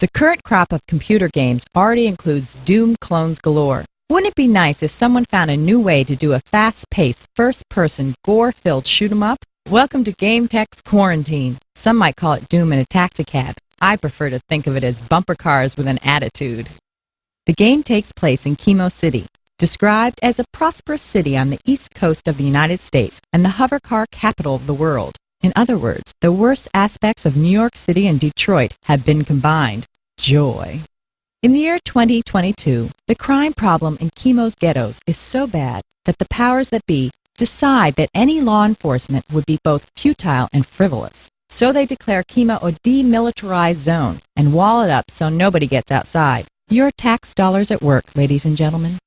The current crop of computer games already includes Doom clones galore. Wouldn't it be nice if someone found a new way to do a fast-paced, first-person, gore-filled shoot-'em-up? Welcome to Game Tech's Quarantine. Some might call it Doom in a taxicab. I prefer to think of it as bumper cars with an attitude. The game takes place in Chemo City, described as a prosperous city on the east coast of the United States and the hover car capital of the world. In other words, the worst aspects of New York City and Detroit have been combined. Joy. In the year 2022, the crime problem in Chemo's ghettos is so bad that the powers that be decide that any law enforcement would be both futile and frivolous. So they declare Chemo a demilitarized zone and wall it up so nobody gets outside. Your tax dollars at work, ladies and gentlemen.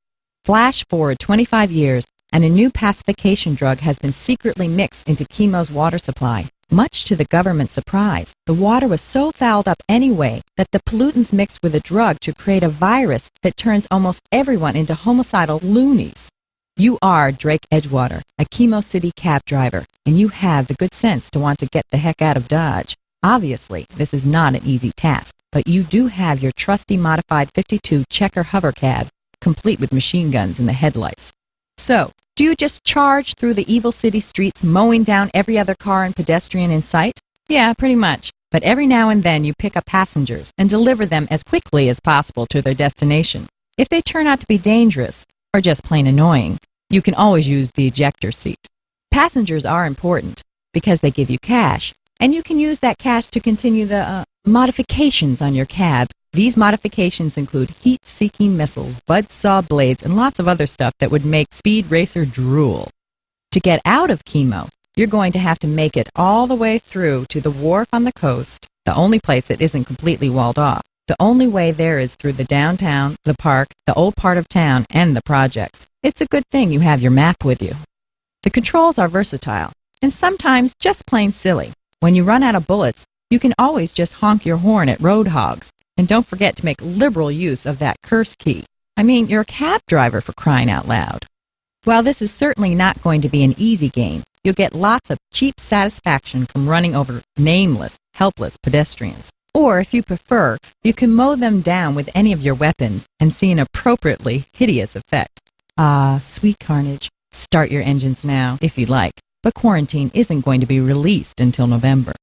Flash forward 25 years, and a new pacification drug has been secretly mixed into Chemo's water supply. Much to the government's surprise, the water was so fouled up anyway that the pollutants mixed with a drug to create a virus that turns almost everyone into homicidal loonies. You are Drake Edgewater, a Chemo City cab driver, and you have the good sense to want to get the heck out of Dodge. Obviously, this is not an easy task, but you do have your trusty modified 52 checker hover cab, complete with machine guns in the headlights. So, do you just charge through the evil city streets, mowing down every other car and pedestrian in sight? Yeah, pretty much. But every now and then you pick up passengers and deliver them as quickly as possible to their destination. If they turn out to be dangerous, or just plain annoying, you can always use the ejector seat. Passengers are important because they give you cash, and you can use that cash to continue the modifications on your cab. These modifications include heat-seeking missiles, buzzsaw blades, and lots of other stuff that would make Speed Racer drool. To get out of Chemo, you're going to have to make it all the way through to the wharf on the coast, the only place that isn't completely walled off. The only way there is through the downtown, the park, the old part of town, and the projects. It's a good thing you have your map with you. The controls are versatile, and sometimes just plain silly. When you run out of bullets, you can always just honk your horn at road hogs. And don't forget to make liberal use of that curse key. I mean, you're a cab driver, for crying out loud. While this is certainly not going to be an easy game, you'll get lots of cheap satisfaction from running over nameless, helpless pedestrians. Or, if you prefer, you can mow them down with any of your weapons and see an appropriately hideous effect. Ah, sweet carnage. Start your engines now, if you like. But Quarantine isn't going to be released until November.